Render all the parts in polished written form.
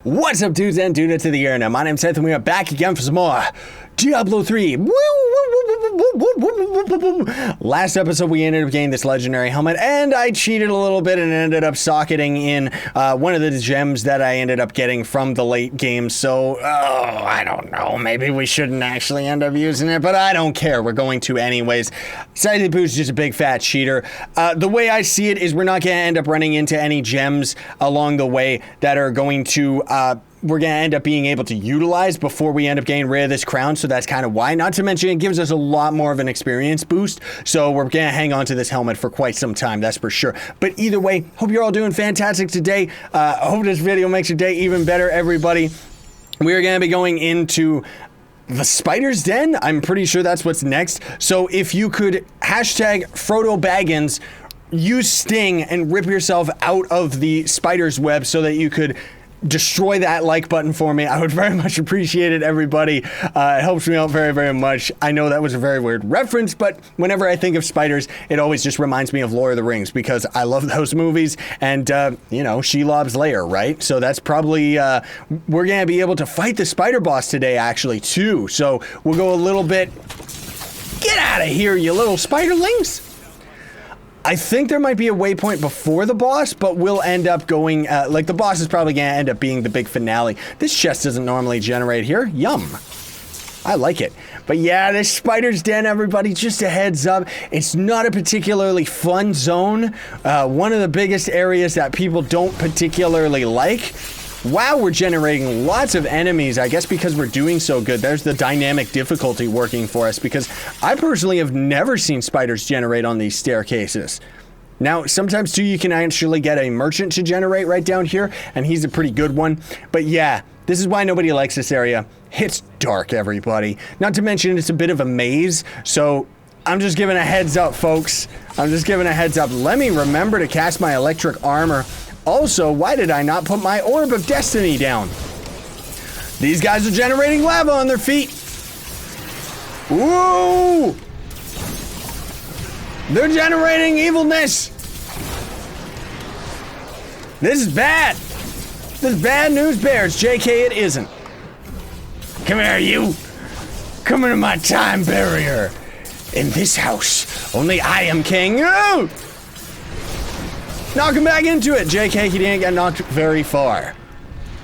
What's up, dudes and dudettes of the internet? My name's Scythe, and we are back again for some more Diablo 3. Last episode, we ended up getting this legendary helmet, and I cheated a little bit and ended up socketing in one of the gems that I ended up getting from the late game. So, I don't know. Maybe we shouldn't actually end up using it, but I don't care. We're going to anyways. Scythe is just a big fat cheater. The way I see it is we're not going to end up running into any gems along the way that are going to we're going to end up being able to utilize before we end up getting rid of this crown, so that's kind of why. Not to mention, it gives us a lot more of an experience boost, so we're going to hang on to this helmet for quite some time, that's for sure. But either way, hope you're all doing fantastic today. I hope this video makes your day even better, everybody. We're going to be going into the Spider's Den. I'm pretty sure that's what's next. So if you could hashtag Frodo Baggins, use Sting, and rip yourself out of the spider's web so that you could destroy that like button for me, I would very much appreciate it, everybody. It helps me out very, very much. I know that was a very weird reference, but whenever I think of spiders, it always just reminds me of Lord of the Rings, because I love those movies, and, you know, Shelob's lair, right? So that's probably, we're gonna be able to fight the spider boss today, actually, too. So we'll go a little bit, get out of here, you little spiderlings! I think there might be a waypoint before the boss, but we'll end up going, like, the boss is probably going to end up being the big finale. This chest doesn't normally generate here. Yum. I like it. But yeah, this Spider's Den, everybody, just a heads up. It's not a particularly fun zone. One of the biggest areas that people don't particularly like. Wow, we're generating lots of enemies, I guess because we're doing so good. There's the dynamic difficulty working for us, because I personally have never seen spiders generate on these staircases. Now, sometimes too, you can actually get a merchant to generate right down here, and he's a pretty good one. But yeah, this is why nobody likes this area. It's dark, everybody. Not to mention, it's a bit of a maze, so I'm just giving a heads up, folks. I'm just giving a heads up. Let me remember to cast my electric armor. Also, why did I not put my Orb of Destiny down? These guys are generating lava on their feet. Woo! They're generating evilness. This is bad. This is bad news bears. JK, it isn't. Come here, you. Come into my time barrier. In this house, only I am king. No! Knock him back into it. JK, he didn't get knocked very far.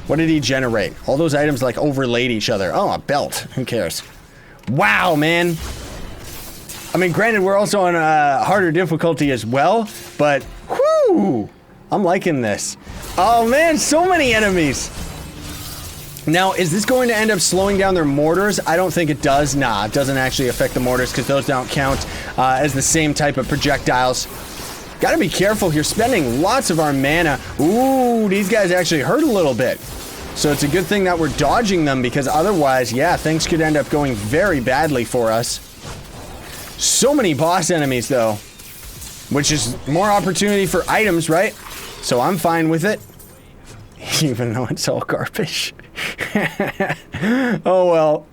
What did he generate? All those items like overlaid each other. Oh, a belt. Who cares? Wow, man. I mean, granted, we're also on a harder difficulty as well, but whoo, I'm liking this. Oh man, so many enemies. Now, is this going to end up slowing down their mortars? I don't think it does. Nah, it doesn't actually affect the mortars because those don't count as the same type of projectiles. Gotta be careful here, spending lots of our mana. Ooh, these guys actually hurt a little bit. So it's a good thing that we're dodging them, because otherwise, yeah, things could end up going very badly for us. So many boss enemies, though, which is more opportunity for items, right? So I'm fine with it, even though it's all garbage. Oh, well.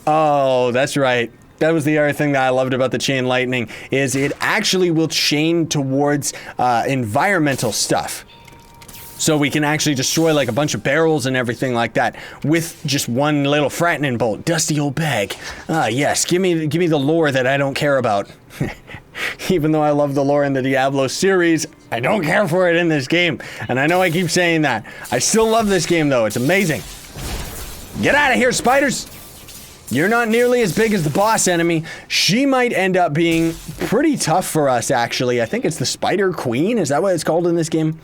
Oh, that's right. That was the other thing that I loved about the chain lightning, is it actually will chain towards environmental stuff. So we can actually destroy like a bunch of barrels and everything like that with just one little frightening bolt. Dusty old bag. Ah, yes, give me the lore that I don't care about. Even though I love the lore in the Diablo series, I don't care for it in this game. And I know I keep saying that. I still love this game though, it's amazing. Get out of here, spiders! You're not nearly as big as the boss enemy. She might end up being pretty tough for us, actually. I think it's the Spider Queen. Is that what it's called in this game?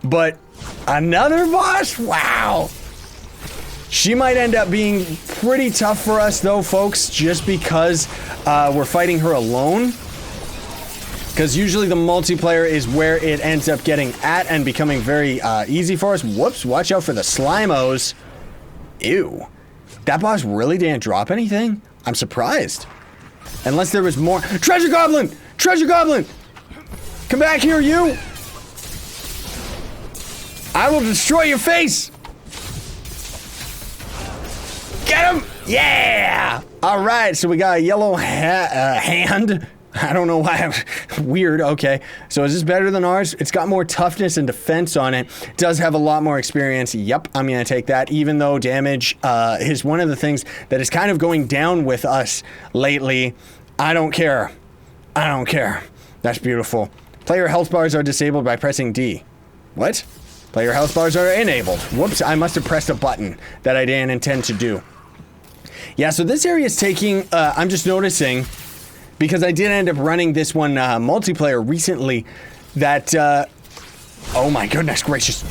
But another boss? Wow. She might end up being pretty tough for us, though, folks, just because we're fighting her alone. Because usually the multiplayer is where it ends up getting at and becoming very easy for us. Whoops, watch out for the Slimos. Ew. That boss really didn't drop anything? I'm surprised. Unless there was more. Treasure Goblin! Treasure Goblin! Come back here, you! I will destroy your face! Get him! Yeah! Alright, so we got a yellow hand. I don't know why. Weird. Okay. So is this better than ours? It's got more toughness and defense on it. It does have a lot more experience. Yep. I'm going to take that. Even though damage is one of the things that is kind of going down with us lately. I don't care. I don't care. That's beautiful. Player health bars are disabled by pressing D. What? Player health bars are enabled. Whoops. I must have pressed a button that I didn't intend to do. Yeah. So this area is taking, I'm just noticing, because I did end up running this one multiplayer recently, that, oh my goodness gracious.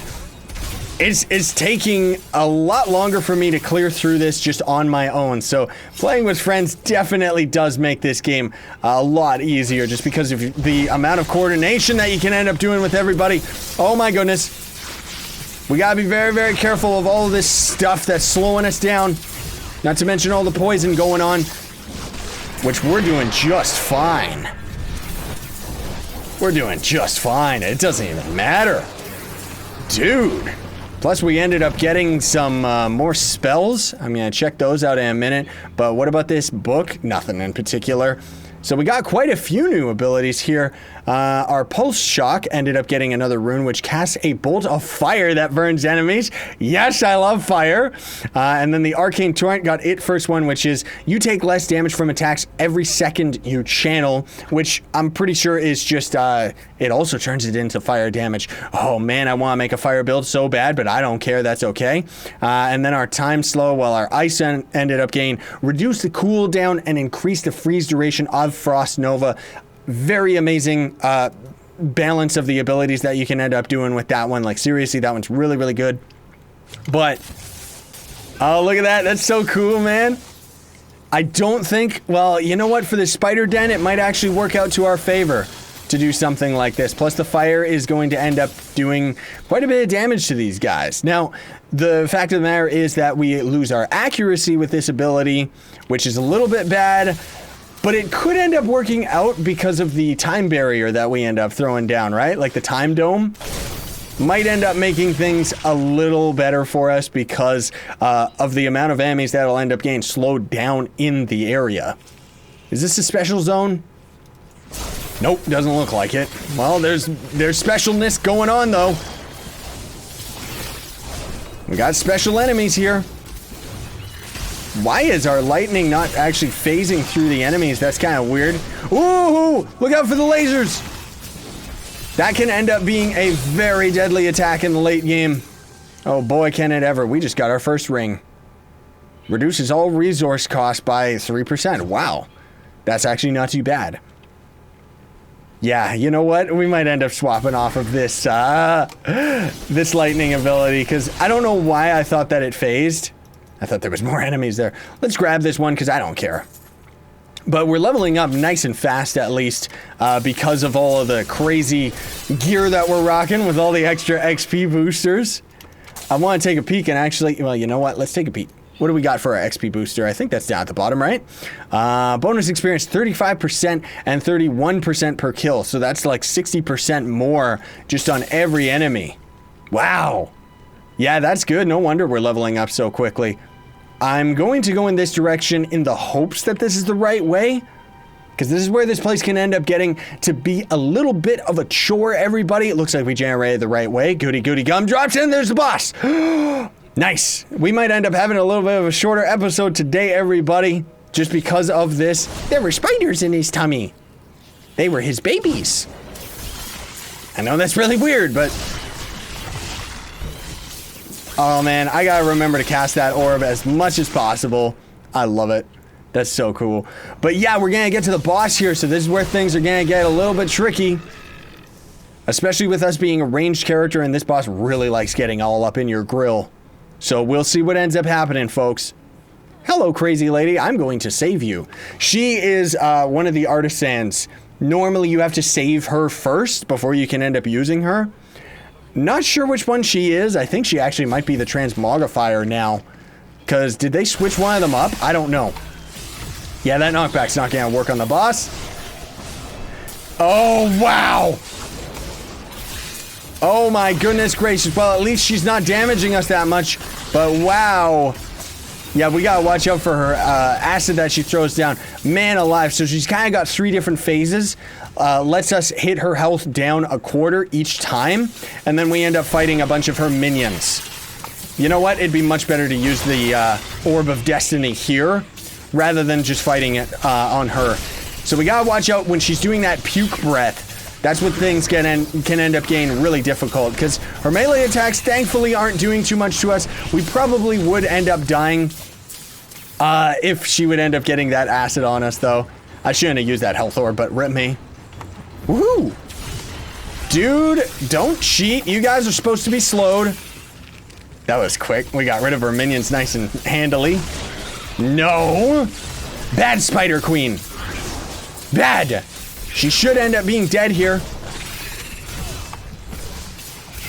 It's taking a lot longer for me to clear through this just on my own. So playing with friends definitely does make this game a lot easier just because of the amount of coordination that you can end up doing with everybody. Oh my goodness. We gotta be very, very careful of all of this stuff that's slowing us down. Not to mention all the poison going on. Which we're doing just fine. We're doing just fine. It doesn't even matter. Dude. Plus, we ended up getting some more spells. I'm going to check those out in a minute. But what about this book? Nothing in particular. So we got quite a few new abilities here. Our Pulse Shock ended up getting another rune, which casts a bolt of fire that burns enemies. Yes, I love fire. And then the Arcane Torrent got its first one, which is you take less damage from attacks every second you channel, which I'm pretty sure is just, it also turns it into fire damage. Oh man, I want to make a fire build so bad, but I don't care. That's okay. And then our Time Slow, while our Ice ended up getting reduced the cooldown and increased the freeze duration of Frost Nova. Very amazing balance of the abilities that you can end up doing with that one. Like seriously, that one's really, really good. But, oh, look at that. That's so cool, man. I don't think, well, you know what? For the Spider Den, it might actually work out to our favor to do something like this. Plus, the fire is going to end up doing quite a bit of damage to these guys. Now, the fact of the matter is that we lose our accuracy with this ability, which is a little bit bad. But it could end up working out because of the time barrier that we end up throwing down, right? Like the time dome might end up making things a little better for us because of the amount of enemies that'll end up getting slowed down in the area. Is this a special zone? Nope, doesn't look like it. Well, there's specialness going on though. We got special enemies here. Why is our lightning not actually phasing through the enemies? That's kind of weird. Ooh, look out for the lasers. That can end up being a very deadly attack in the late game. Oh boy, can it ever. We just got our first ring. Reduces all resource cost by 3%. Wow. That's actually not too bad. Yeah, you know what? We might end up swapping off of this, this lightning ability, because I don't know why I thought that it phased. I thought there was more enemies there. Let's grab this one because I don't care. But we're leveling up nice and fast at least because of all of the crazy gear that we're rocking with all the extra XP boosters. I want to take a peek and actually, well, you know what? Let's take a peek. What do we got for our XP booster? I think that's down at the bottom, right? Bonus experience 35% and 31% per kill. So that's like 60% more just on every enemy. Wow. Yeah, that's good. No wonder we're leveling up so quickly. I'm going to go in this direction in the hopes that this is the right way, because this is where this place can end up getting to be a little bit of a chore, everybody. It looks like we generated the right way. Goody, goody, gumdrops, and there's the boss. Nice. We might end up having a little bit of a shorter episode today, everybody, just because of this. There were spiders in his tummy. They were his babies. I know that's really weird, but... oh man, I gotta remember to cast that orb as much as possible. I love it. That's so cool. But yeah, we're gonna get to the boss here, so this is where things are gonna get a little bit tricky. Especially with us being a ranged character, and this boss really likes getting all up in your grill. So we'll see what ends up happening, folks. Hello, crazy lady. I'm going to save you. She is one of the artisans. Normally, you have to save her first before you can end up using her. Not sure which one she is. I think she actually might be the transmogrifier now. Because did they switch one of them up? I don't know. Yeah, that knockback's not going to work on the boss. Oh, wow. Oh my goodness gracious. Well, at least she's not damaging us that much. But wow. Yeah, we gotta watch out for her acid that she throws down. Man alive, so she's kind of got 3 different phases. Lets us hit her health down a quarter each time, and then we end up fighting a bunch of her minions. You know what? It'd be much better to use the Orb of Destiny here, rather than just fighting it on her. So we gotta watch out when she's doing that puke breath. That's what things can end up getting really difficult, because her melee attacks thankfully aren't doing too much to us. We probably would end up dying if she would end up getting that acid on us, though. I shouldn't have used that health orb, but rip me. Woohoo! Dude, don't cheat. You guys are supposed to be slowed. That was quick. We got rid of her minions nice and handily. No! Bad Spider Queen. Bad! She should end up being dead here.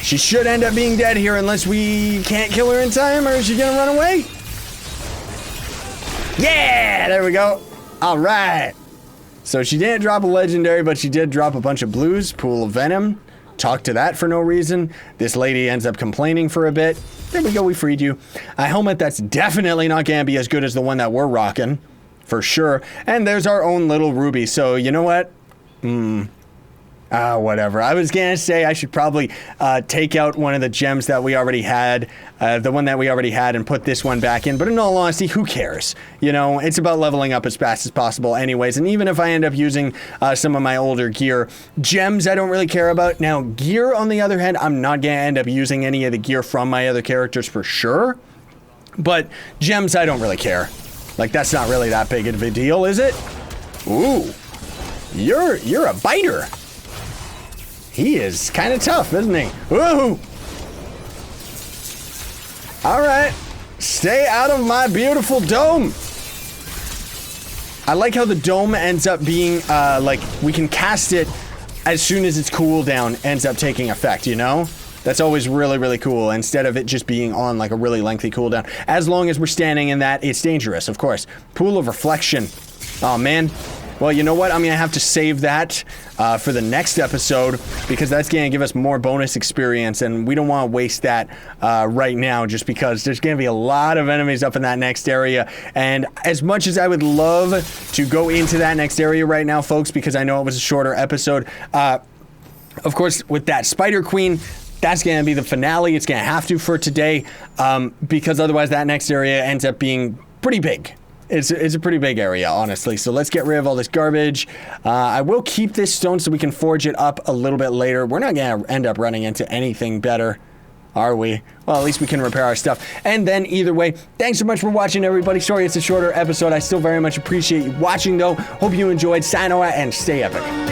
She should end up being dead here unless we can't kill her in time, or is she gonna run away? Yeah! There we go. Alright. So she didn't drop a legendary, but she did drop a bunch of blues. Pool of Venom. Talk to that for no reason. This lady ends up complaining for a bit. There we go, we freed you. A helmet that's definitely not gonna be as good as the one that we're rocking. For sure. And there's our own little Ruby. So, you know what? Whatever. I was gonna say I should probably take out one of the gems that we already had, the one that we already had, and put this one back in. But in all honesty, who cares? You know, it's about leveling up as fast as possible anyways. And even if I end up using some of my older gear, gems I don't really care about. Now, gear, on the other hand, I'm not gonna end up using any of the gear from my other characters for sure. But gems, I don't really care. Like, that's not really that big of a deal, is it? Ooh. You're a biter. He is kind of tough, isn't he? Woohoo! All right. Stay out of my beautiful dome. I like how the dome ends up being, like, we can cast it as soon as its cooldown ends up taking effect, you know? That's always really, really cool, instead of it just being on, like, a really lengthy cooldown. As long as we're standing in that, it's dangerous, of course. Pool of Reflection. Oh, man. Well, you know what? I'm going to have to save that for the next episode, because that's going to give us more bonus experience, and we don't want to waste that right now, just because there's going to be a lot of enemies up in that next area. And as much as I would love to go into that next area right now, folks, because I know it was a shorter episode, of course, with that Spider Queen, that's going to be the finale. It's going to have to for today, because otherwise that next area ends up being pretty big. It's a pretty big area, honestly. So let's get rid of all this garbage. I will keep this stone so we can forge it up a little bit later. We're not going to end up running into anything better, are we? Well, at least we can repair our stuff. And then either way, thanks so much for watching, everybody. Sorry it's a shorter episode. I still very much appreciate you watching, though. Hope you enjoyed. Sayonara and stay epic.